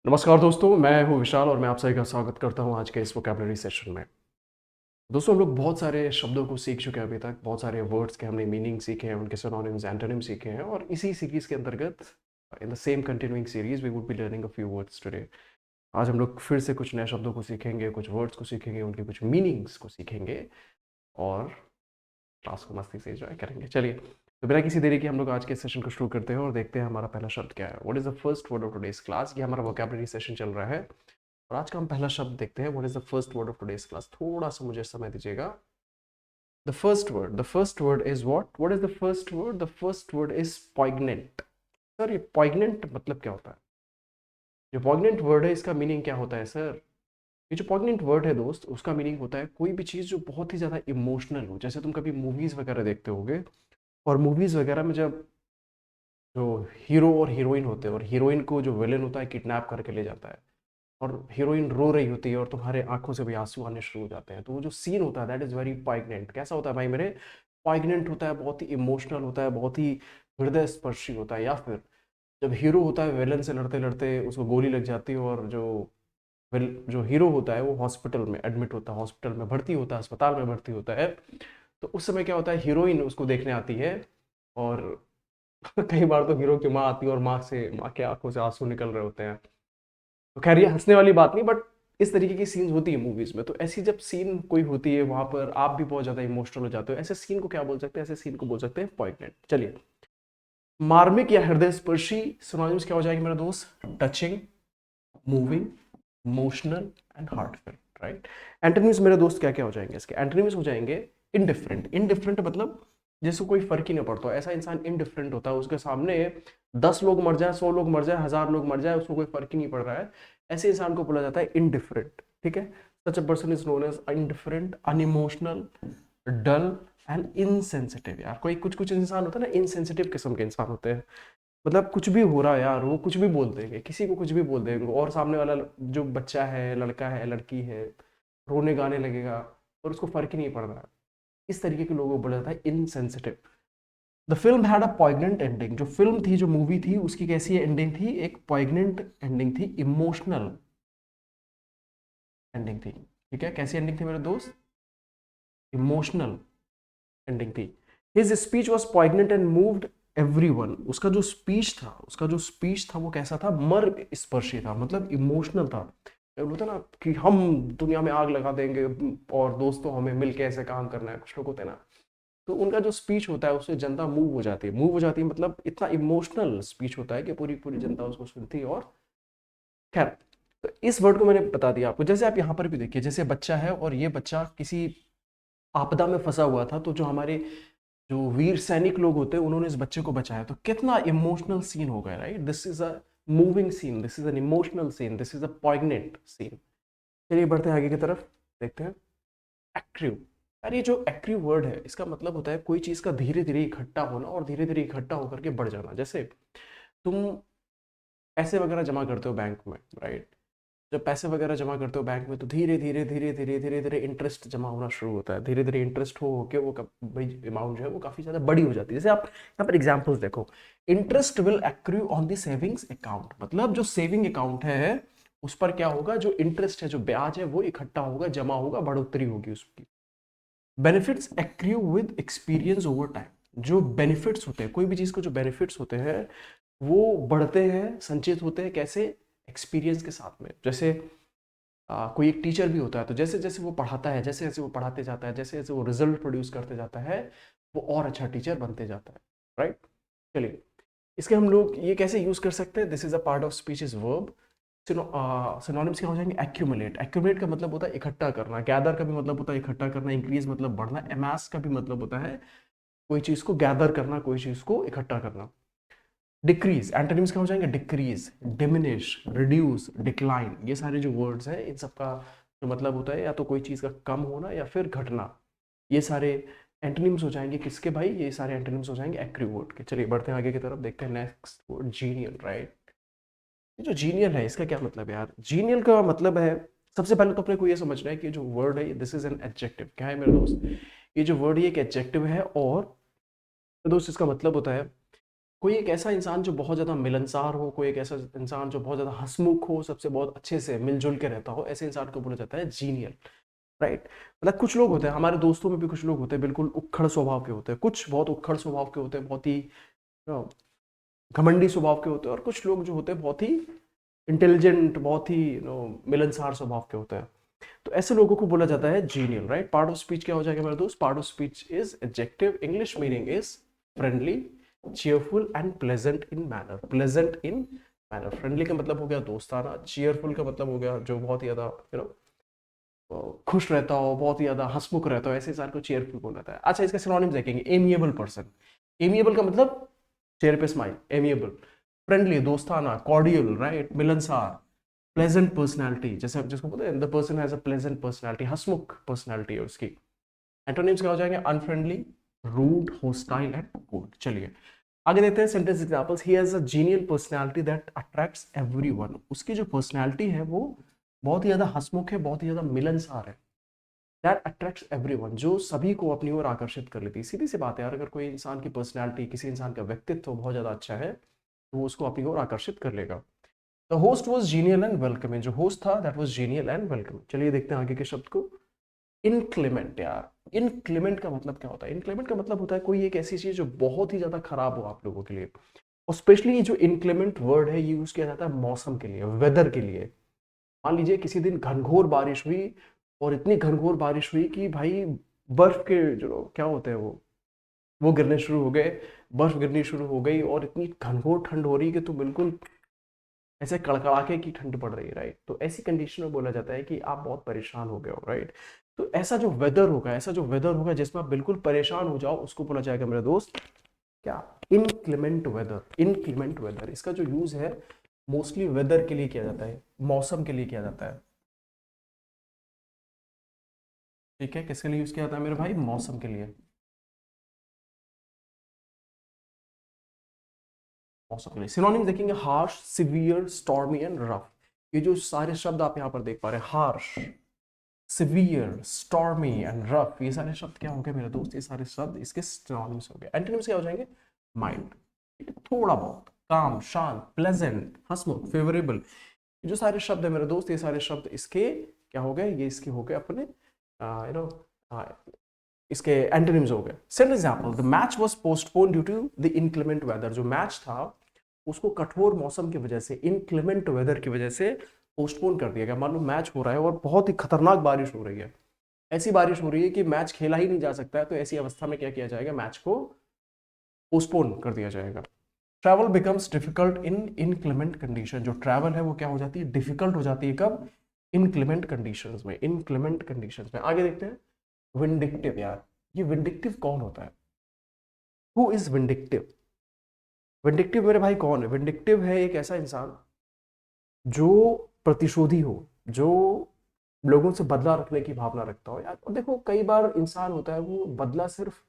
नमस्कार दोस्तों, मैं हूँ विशाल और मैं आप सभी का स्वागत करता हूँ आज के इस वोकैबुलरी सेशन में। दोस्तों, हम लोग बहुत सारे शब्दों को सीख चुके हैं अभी तक, बहुत सारे वर्ड्स के हमने मीनिंग सीखे हैं, उनके सिनोनिम्स, एंटोनिम्स सीखे हैं और इसी सीरीज़ के अंतर्गत in the same continuing series we would be learning a few words today. आज हम लोग फिर से कुछ नए शब्दों को सीखेंगे, कुछ वर्ड्स को सीखेंगे, उनके कुछ मीनिंग्स को सीखेंगे और क्लास को मस्ती से एंजॉय करेंगे। चलिए, तो बिना किसी देरी के हम लोग आज के सेशन को शुरू करते हैं और देखते हैं हमारा पहला शब्द क्या है। What is the first word of today's class. ये हमारा वोकैबुलरी सेशन चल रहा है और आज का हम पहला शब्द देखते हैं। What is the first word of today's class. थोड़ा सा मुझे समय दीजिएगा। The first word is what is the first word. The first word is poignant. Sir, ये पॉइग्नेंट मतलब क्या होता है? जो पॉइग्नेंट वर्ड है इसका मीनिंग क्या होता है सर? ये जो पॉइग्नेंट वर्ड है दोस्त, उसका मीनिंग होता है कोई भी चीज़ जो बहुत ही ज़्यादा इमोशनल हो। जैसे तुम कभी मूवीज़ वगैरह देखते होगे और मूवीज़ वगैरह में जब जो हीरो और हीरोइन होते हैं और हीरोइन को जो विलेन होता है किडनैप करके ले जाता है और हीरोइन रो रही होती है और तुम्हारे आंखों से भी आंसू आने शुरू हो जाते हैं, तो वो जो सीन होता है दैट इज़ वेरी पॉइग्नेंट। कैसा होता है भाई मेरे? पॉइग्नेंट होता है, बहुत ही इमोशनल होता है, बहुत ही हृदय स्पर्शी होता है। या फिर जब हीरो होता है विलन से लड़ते लड़ते उसको गोली लग जाती है और जो हीरो होता है वो हॉस्पिटल में एडमिट होता है, हॉस्पिटल में भर्ती होता है, अस्पताल में भर्ती होता है। तो उस समय क्या होता है, हीरोइन उसको देखने आती है और कई बार तो हीरो की माँ आती है और माँ के आंखों से आंसू निकल रहे होते हैं। तो खैर ये हंसने वाली बात नहीं, बट इस तरीके की सीन्स होती है मूवीज में। तो ऐसी जब सीन कोई होती है वहां पर आप भी बहुत ज्यादा इमोशनल हो जाते हो। ऐसे सीन को क्या बोल सकते हैं? ऐसे सीन को बोल सकते हैं पॉइग्नेंट। चलिए, मार्मिक या हृदय स्पर्शी सिनोनिम्स क्या हो जाएंगे मेरा दोस्त? Touching, moving, emotional and heartfelt. Right. Antonyms मेरे दोस्त क्या क्या हो जाएंगे इसके? एंटोनिम्स हो जाएंगे इनडिफरेंट। इनडिफरेंट मतलब जिसको कोई फर्क ही नहीं पड़ता। ऐसा इंसान इनडिफरेंट होता है, उसके सामने 10 लोग मर जाए, 100 लोग मर जाए, 1000 लोग मर जाए, उसको कोई फर्क ही नहीं पड़ रहा है। ऐसे इंसान को बोला जाता है इनडिफरेंट। ठीक है। Such a person is known as indifferent, unemotional, dull and insensitive. यार कोई कुछ कुछ इंसान होता है ना, इनसेंसिटिव किस्म के इंसान होते हैं। मतलब कुछ भी हो रहा है यार, वो कुछ भी बोल देंगे, किसी को कुछ भी बोल देंगे और सामने वाला जो बच्चा है, लड़का है, लड़की है, रोने गाने लगेगा और उसको फर्क ही नहीं पड़ रहा है। इस तरीके के लोगों को बोला जाता है insensitive. The film had a poignant ending. जो फिल्म थी, जो मूवी थी, उसकी कैसी एंडिंग थी? एक पॉइग्नेंट एंडिंग थी, इमोशनल एंडिंग थी। ठीक है, कैसी एंडिंग थी मेरे दोस्त? इमोशनल एंडिंग थी। His speech was poignant and moved everyone. उसका जो स्पीच था वो कैसा था? मर्ग स्पर्शी था, मतलब इमोशनल था। बोलते ना कि हम दुनिया में आग लगा देंगे और दोस्तों हमें मिलके ऐसे काम करना है, कुछ लोग होते हैं ना। तो उनका जो स्पीच होता है उससे जनता मूव हो जाती है, मतलब इतना इमोशनल स्पीच होता है कि पूरी पूरी जनता उसको सुनती है। और खैर, तो इस वर्ड को मैंने बता दिया आपको। जैसे आप यहाँ पर भी देखिए, जैसे बच्चा है और ये बच्चा किसी आपदा में फंसा हुआ था, तो जो हमारे जो वीर सैनिक लोग होते हैं उन्होंने इस बच्चे को बचाया। तो कितना इमोशनल सीन हो गया, right? This is a moving scene, this is an emotional scene, this is a poignant scene. चलिए बढ़ते हैं आगे की तरफ, देखते हैं एक्रिव। यार ये जो एक्रिव वर्ड है इसका मतलब होता है कोई चीज का धीरे धीरे इकट्ठा होना और धीरे धीरे इकट्ठा होकर के बढ़ जाना। जैसे तुम पैसे वगैरह जमा करते हो बैंक में, राइट? जब पैसे वगैरह जमा करते हो बैंक में तो धीरे धीरे धीरे धीरे धीरे धीरे इंटरेस्ट जमा होना शुरू होता है। धीरे धीरे इंटरेस्ट हो के वो भाई अमाउंट जो है वो काफी ज्यादा बड़ी हो जाती है। जैसे आप यहाँ पर एग्जांपल्स देखो, interest will accrue on the savings account. मतलब जो सेविंग अकाउंट है उस पर क्या होगा? जो इंटरेस्ट है, जो ब्याज है, वो इकट्ठा होगा, जमा होगा, बढ़ोतरी होगी उसकी। Benefits accrue with experience over time. जो बेनिफिट्स होते हैं, कोई भी चीज को जो बेनिफिट्स होते हैं वो बढ़ते हैं, संचित होते हैं। कैसे? एक्सपीरियंस के साथ में। जैसे कोई एक टीचर भी होता है, तो जैसे जैसे वो पढ़ाता है, जैसे जैसे वो पढ़ाते जाता है, जैसे जैसे वो रिजल्ट प्रोड्यूस करते जाता है, वो और अच्छा टीचर बनते जाता है, राइट? चलिए, इसके हम लोग ये कैसे यूज कर सकते हैं? This is a part of speech is verb. Synonyms क्या हो जाएंगे? एक्यूमुलेट। एक्यूमुलेट का मतलब होता है इकट्ठा करना। गैदर का भी मतलब होता है इकट्ठा करना। इंक्रीज मतलब बढ़ना। एमास का भी मतलब होता है कोई चीज को गैदर करना, कोई चीज को इकट्ठा करना। डिक्रीज, एंटोनिम्स क्या हो जाएंगे? Decrease, diminish, reduce, decline. ये सारे जो वर्ड्स हैं इन सबका जो मतलब होता है या तो कोई चीज का कम होना या फिर घटना। ये सारे एंटोनिम्स हो जाएंगे किसके भाई? ये सारे एंटोनिम्स हो जाएंगे एक्रिव वर्ड के। चलिए बढ़ते हैं आगे की तरफ, देखते हैं नेक्स्ट वर्ड, जीनियल। राइट। ये जो जीनियल है इसका क्या मतलब है यार? जीनियल का मतलब है, सबसे पहले तो अपने को ये समझना है कि जो वर्ड है दिस इज एन एडजेक्टिव। क्या है मेरे दोस्त? ये जो वर्ड है एक एडजेक्टिव है और दोस्त इसका मतलब होता है कोई एक ऐसा इंसान जो बहुत ज्यादा मिलनसार हो, कोई एक ऐसा इंसान जो बहुत ज्यादा हंसमुख हो, सबसे बहुत अच्छे से मिलजुल के रहता हो, ऐसे इंसान को बोला जाता है जीनियल, राइट। मतलब कुछ लोग होते हैं, हमारे दोस्तों में भी कुछ लोग होते हैं बिल्कुल उक्खड़ स्वभाव के होते हैं, कुछ बहुत उक्खड़ स्वभाव के होते हैं, बहुत ही घमंडी स्वभाव के होते हैं, और कुछ लोग जो होते हैं बहुत ही इंटेलिजेंट, बहुत ही मिलनसार स्वभाव के होते हैं। तो ऐसे लोगों को बोला जाता है genial, right. Part of speech क्या हो जाएगा मेरे दोस्त? Part of speech is adjective, English meaning is friendly, cheerful and pleasant in manner, pleasant in manner। Friendly का मतलब हो गया दोस्ताना, cheerful का मतलब हो गया जो बहुत ही ज्यादा खुश रहता हो, बहुत ही ज्यादा हंसमुख रहता हो, ऐसे इंसान को cheerful बोला जाता है। अच्छा, इसका सिनोनिम्स देखेंगे। एमिएबल पर्सन, एमिएबल का मतलब चेहरे पे स्माइल, एमिएबल। फ्रेंडली दोस्ताना, कॉर्डियल, राइट, मिलनसार। प्लेजेंट पर्सनैलिटी, जैसे जिसको बोलते हैं the person has a pleasant personality, हंसमुख पर्सनैलिटी है उसकी। एंटोनिम्स क्या हो जाएंगे? Unfriendly, rude, hostile and cold. चलिए आगे देखते हैं sentence examples. He has a genial personality that attracts everyone. उसकी जो पर्सनालिटी है वो बहुत ही ज्यादा हंसमुख है, बहुत ही ज्यादा मिलनसार है। दैट अट्रैक्ट्स एवरीवन, जो सभी को अपनी ओर आकर्षित कर लेती है। सीधी सी बात है यार, अगर कोई इंसान की पर्सनालिटी, किसी इंसान का व्यक्तित्व बहुत ज्यादा अच्छा है तो वो उसको अपनी ओर आकर्षित कर लेगा। The host was genial and welcoming, जो होस्ट था that was genial and welcoming. चलिए देखते हैं आगे के शब्द को। इनक्लेमेंट, यार इनक्लेमेंट का मतलब क्या होता है? इनक्लेमेंट का मतलब होता है कोई एक ऐसी चीज जो बहुत ही ज्यादा खराब हो आप लोगों के लिए। और स्पेशली ये जो इनक्लेमेंट वर्ड है ये यूज किया जाता है मौसम के लिए, वेदर के लिए। मान लीजिए किसी दिन घनघोर बारिश हुई, और इतनी घनघोर बारिश हुई कि भाई बर्फ के जो क्या होते हैं वो गिरने शुरू हो गए, बर्फ गिरनी शुरू हो गई, और इतनी घनघोर ठंड हो रही कि तो बिल्कुल ऐसे कड़कड़ाके की ठंड पड़ रही है, राइट। तो ऐसी कंडीशन में बोला जाता है कि आप बहुत परेशान हो गए हो, राइट। तो ऐसा जो वेदर होगा, ऐसा जो वेदर होगा जिसमें आप बिल्कुल परेशान हो जाओ, उसको बोला जाएगा मेरे दोस्त क्या? इनक्लेमेंट वेदर। इनक्लेमेंट वेदर, इसका जो यूज है मोस्टली वेदर के लिए किया जाता है, मौसम के लिए किया जाता है। ठीक है, किसके लिए यूज किया जाता है मेरे भाई? मौसम के लिए, मौसम के लिए। सिनोनिम देखेंगे, harsh, severe, stormy and rough. ये जो सारे शब्द आप यहाँ पर देख पा रहे हैं, harsh, severe, stormy and rough, ये सारे शब्द क्या हो गए मेरे दोस्त? ये सारे शब्द इसके सिनोनिम्स हो गए। एंटोनिम्स क्या हो जाएंगे? माइल्ड, थोड़ा बहुत, काम, शांत, प्लेजेंट, हंसमुख, फेवरेबल। जो सारे शब्द है मेरे दोस्त, ये सारे शब्द इसके क्या हो गए? ये इसके हो गए अपने यू नो इसके एंटोनिम्स हो गए। Second example, the match was postpone due to the inclement weather. जो मैच था उसको कठोर मौसम की वजह से, इनक्लेमेंट वेदर की वजह से पोस्टपोन कर दिया गया। मान लो मैच हो रहा है और बहुत ही खतरनाक बारिश हो रही है, ऐसी बारिश हो रही है कि मैच खेला ही नहीं जा सकता है, तो ऐसी अवस्था में क्या किया जाएगा? मैच को पोस्टपोन कर दिया जाएगा। Travel becomes difficult in inclement condition. जो ट्रैवल है वो क्या हो जाती है? डिफिकल्ट हो जाती है। कब? इनक्लेमेंट कंडीशंस में, इनक्लेमेंट कंडीशंस में। आगे देखते हैं। विंडिक्टिव, यार ये विंडिक्टिव कौन होता है? Who is vindictive? विंडिक्टिव मेरे भाई कौन है? विंडिक्टिव है एक ऐसा इंसान जो प्रतिशोधी हो, जो लोगों से बदला रखने की भावना रखता हो। यार देखो, कई बार इंसान होता है वो बदला सिर्फ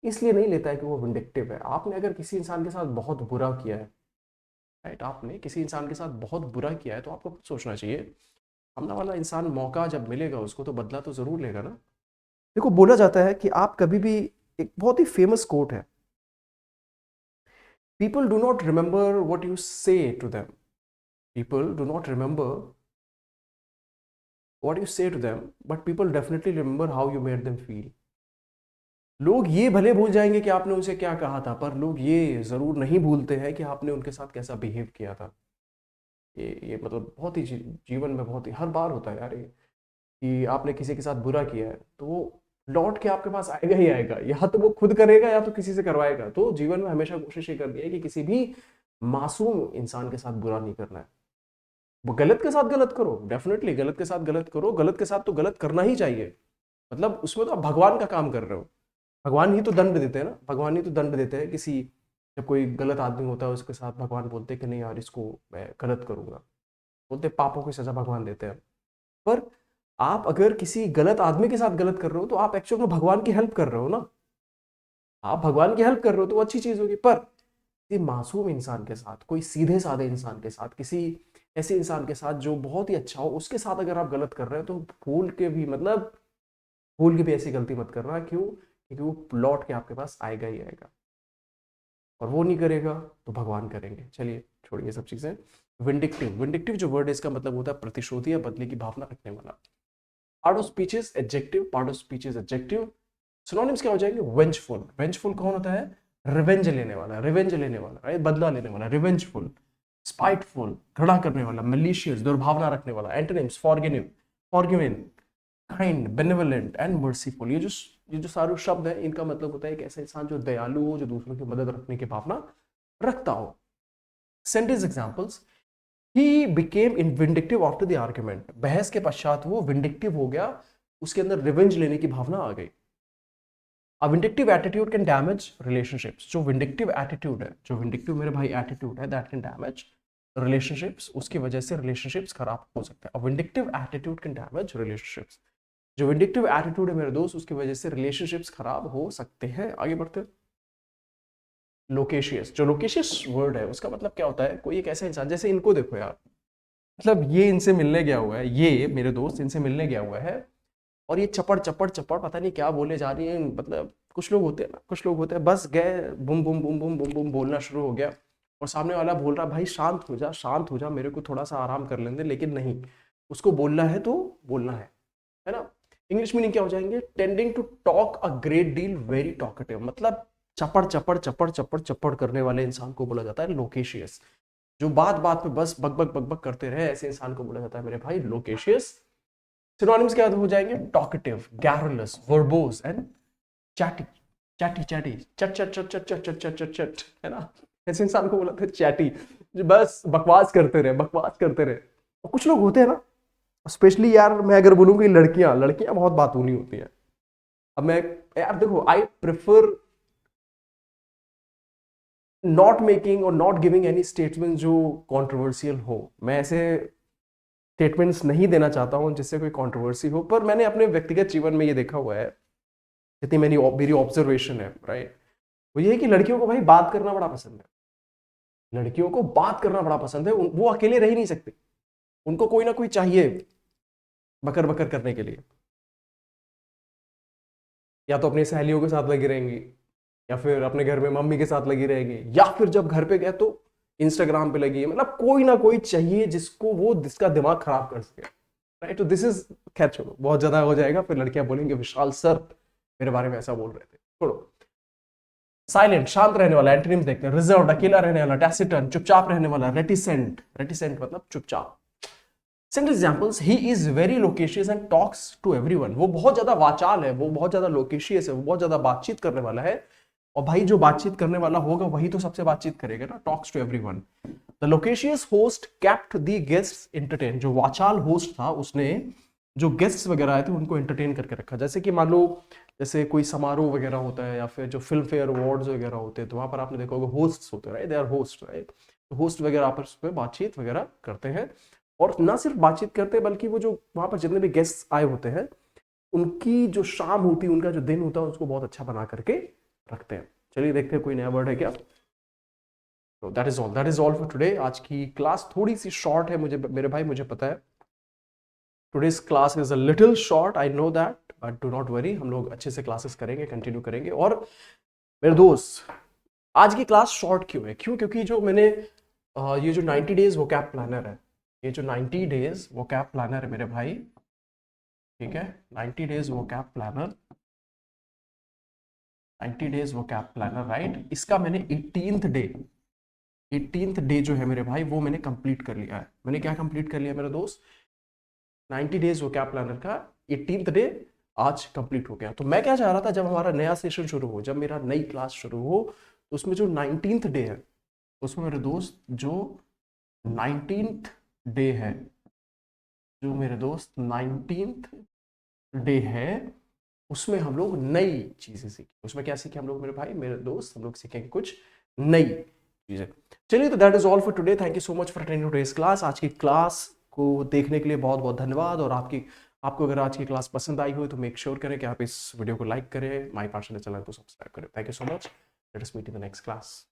इसलिए नहीं लेता है कि वो विंडिक्टिव है। आपने अगर किसी इंसान के साथ बहुत बुरा किया है, राइट, आपने किसी इंसान के साथ बहुत बुरा किया है, तो आपको खुद सोचना चाहिए, सामने वाला इंसान मौका जब मिलेगा उसको तो बदला तो जरूर लेगा ना। देखो बोला जाता है कि आप कभी भी, एक बहुत ही फेमस कोट है, people do not remember what you say to them, people do not remember what you say to them, but people definitely remember how you made them feel. लोग ये भले भूल जाएंगे कि आपने उनसे क्या कहा था, पर लोग ये जरूर नहीं भूलते हैं कि आपने उनके साथ कैसा बिहेव किया था। ये मतलब बहुत ही जीवन में बहुत ही हर बार होता है यार ये, कि आपने किसी के साथ बुरा किया है तो वो लौट के आपके पास आएगा ही आएगा, या तो वो खुद करेगा या तो किसी से करवाएगा। तो जीवन में हमेशा कोशिश ये करनी है कि किसी भी मासूम इंसान के साथ बुरा नहीं करना है। वो गलत के साथ गलत करो, डेफिनेटली गलत के साथ गलत करो, गलत के साथ तो गलत करना ही चाहिए। मतलब उसमें तो आप भगवान का काम कर रहे हो, भगवान ही तो दंड देते हैं ना, भगवान ही तो दंड देते हैं किसी, जब कोई गलत आदमी होता है उसके साथ भगवान बोलते हैं कि नहीं यार इसको मैं गलत करूंगा, बोलते हैं पापों की सजा भगवान देते हैं। पर आप अगर किसी गलत आदमी के साथ गलत कर रहे हो तो आप एक्चुअल में भगवान की हेल्प कर रहे हो ना, आप भगवान की हेल्प कर रहे हो तो वो अच्छी चीज होगी। पर किसी मासूम इंसान के साथ, कोई सीधे साधे इंसान के साथ, किसी ऐसे इंसान के साथ जो बहुत ही अच्छा हो, उसके साथ अगर आप गलत कर रहे हो तो भूल के भी, मतलब भूल के भी ऐसी गलती मत करना। क्यों? क्योंकि वो लौट के आपके पास आएगा ही आएगा। और वो नहीं करेगा तो भगवान करेंगे। चलिए छोड़िए सब चीजें। विंडिक्टिव, विंडिक्टिव जो वर्ड है इसका मतलब होता है प्रतिशोधी या बदले की भावना रखने वाला। Part of speech is adjective, part of speech is adjective. Synonyms क्या हो जाएंगे? वेंजफुल, वेंजफुल कौन होता है? रिवेंज लेने वाला, रिवेंज लेने वाला, राइट, बदला लेने वाला, रिवेंजफुल। स्पाइटफुल, घृणा करने वाला, मलिशियस, दुर्भावना रखने वाला। Antonyms forgive, forgiving, kind, benevolent and merciful. ये जो सारे शब्द है इनका मतलब होता है एक ऐसा इंसान जो दयालु हो, जो दूसरों की मदद रखने की भावना रखता हो। Sentence examples, he became in vindictive after the argument, बहस के पश्चात वो विंडिक्टिव हो गया, उसके अंदर रिवेंज लेने की भावना आ गई। A vindictive attitude can damage relationships. जो vindictive attitude है, जो vindictive मेरे भाई attitude है, that can damage relationships. उसकी वजह से relationships खराब हो सकते हैं। A vindictive attitude can damage relationships. जो vindictive attitude है मेरे दोस्त, उसकी वजह से relationships खराब हो सकते हैं। आगे बढ़ते हैं। लोकेशियस, जो लोकेशियस वर्ड है उसका मतलब क्या होता है? कोई एक ऐसा इंसान, जैसे इनको देखो यार, मतलब ये इनसे मिलने गया हुआ है, ये मेरे दोस्त इनसे मिलने गया हुआ है, और ये चपड़ चपड़ चपड़ पता नहीं क्या बोले जा रही है। मतलब कुछ लोग होते हैं ना, कुछ लोग होते हैं बस गए बुम बुम बुम बुम बुम बुम बोलना शुरू हो गया, और सामने वाला बोल रहा भाई शांत हो जा, शांत हो जा, मेरे को थोड़ा सा आराम कर लेने दे, लेकिन नहीं, उसको बोलना है तो बोलना है ना। इंग्लिश मीनिंग क्या हो जाएंगे? Tending to talk a great deal, very talkative, मतलब चपड़ चपड़ चपड़ चपड़ चपड़ करने वाले इंसान को बोला जाता है लोकेशियस। जो बात बात पे बस बक बक बक बक करते रहे, ऐसे इंसान को बोला जाता है मेरे भाई लोकेशियस। सिनोनिम्स क्या हो जाएंगे? Talkative, garrulous, verbose and chatty, chatty chatty, चट चट चट चट चट चट चट चट चट, है ना। ऐसे इंसान को बोला था चैटी, जो बस बकवास करते रहे, बकवास करते रहे। और कुछ लोग होते हैं ना, स्पेशली यार मैं अगर बोलूंगी लड़कियां, लड़कियां बहुत बातूनी होती हैं। अब मैं, यार देखो, आई प्रेफर नॉट मेकिंग और नॉट गिविंग एनी स्टेटमेंट जो कंट्रोवर्शियल हो। मैं ऐसे स्टेटमेंट्स नहीं देना चाहता हूं जिससे कोई कंट्रोवर्सी हो, पर मैंने अपने व्यक्तिगत जीवन में ये देखा हुआ है, जितनी मेरी ऑब्जर्वेशन है, राइट, वो ये है कि लड़कियों को भाई बात करना बड़ा पसंद है। लड़कियों को बात करना बड़ा पसंद है, वो अकेले रह ही नहीं सकते, उनको कोई ना कोई चाहिए बकर बकर करने के लिए। या तो अपनी सहेलियों के साथ लगी रहेंगी, या फिर अपने घर में मम्मी के साथ लगी रहेगी, या फिर जब घर पे गए तो इंस्टाग्राम पे लगी है। मतलब कोई ना कोई चाहिए जिसका दिमाग खराब कर सके, राइट। तो दिस इज, खैर छोड़ो, बहुत ज्यादा हो जाएगा, फिर लड़कियां बोलेंगे विशाल सर मेरे बारे में ऐसा बोल रहे थे, छोड़ो। साइलेंट, शांत रहने वाला, एंटोनिम्स देखते हैं। रिजर्व्ड, अकेला रहने वाला, टैसिटर्न, चुपचाप रहने वाला, रेटिसेंट, रेटिसेंट मतलब चुपचाप। Single examples, he is very loquacious and talks to everyone, वो बहुत ज्यादा वाचाल है, वो बहुत ज्यादा लोकेशियस है, वो बहुत ज्यादा बातचीत करने वाला है। और भाई जो बातचीत करने वाला होगा वही तो सबसे बातचीत करेगा ना, talks to everyone. The loquacious host kept the guests entertain, जो वाचाल होस्ट था उसने जो गेस्ट्स वगैरह आए थे उनको एंटरटेन करके रखा। जैसे कि मान लो, जैसे कोई समारोह वगैरह होता है, या फिर जो फिल्म फेयर अवार्ड्स वगैरह होते हैं, तो वहां पर आपने देखा होगा होस्ट्स होते हैं, right, they are host, right. Host वगैरह आपस में बातचीत वगैरह करते हैं, और ना सिर्फ बातचीत करते हैं बल्कि वो जो वहां पर जितने भी गेस्ट आए होते हैं उनकी जो शाम होती है, उनका जो दिन होता है, उसको बहुत अच्छा बना करके रखते हैं। चलिए देखते हैं कोई नया वर्ड है क्या। तो that is all for today. आज की क्लास थोड़ी सी शॉर्ट है, मुझे मेरे भाई मुझे पता है, today's class is a little short, I know that, but do not worry, हम लोग अच्छे से क्लासेस करेंगे, कंटिन्यू करेंगे। और मेरे दोस्त, आज की क्लास शॉर्ट क्यों है? क्योंकि जो मैंने ये जो 90 डेज वोकैब प्लानर है, ये जो 90 डेज वोकैब प्लानर है मेरे भाई, ठीक है, 90 days vocab planner, 90 days vocab planner, right, इसका मैंने 18th डे जो है मेरे भाई वो मैंने कंप्लीट कर लिया है। मैंने क्या कंप्लीट कर लिया मेरे दोस्त? 90 डेज वोकैब प्लानर का 18th डे आज कंप्लीट हो गया। तो मैं क्या चाह रहा था, जब हमारा नया सेशन शुरू हो, जब मेरा नई क्लास शुरू हो, तो उसमें जो 19th डे है, उसमें मेरे दोस्त जो 19th डे है, जो मेरे दोस्त 19th डे है, उसमें हम लोग नई चीजें सीखे। उसमें क्या सीखे हम लोग मेरे भाई, मेरे दोस्त, हम लोग सीखेंगे कुछ नई चीजें। चलिए, तो that is all for today. Thank you so much for attending today's class. आज की क्लास को देखने के लिए बहुत बहुत धन्यवाद। और आपको अगर आज की क्लास पसंद आई हो तो मेक श्योर करें कि आप इस वीडियो को लाइक करें, माई पाठशाला चैनल को सब्सक्राइब करें। Thank you so much. Let us meet in the next class.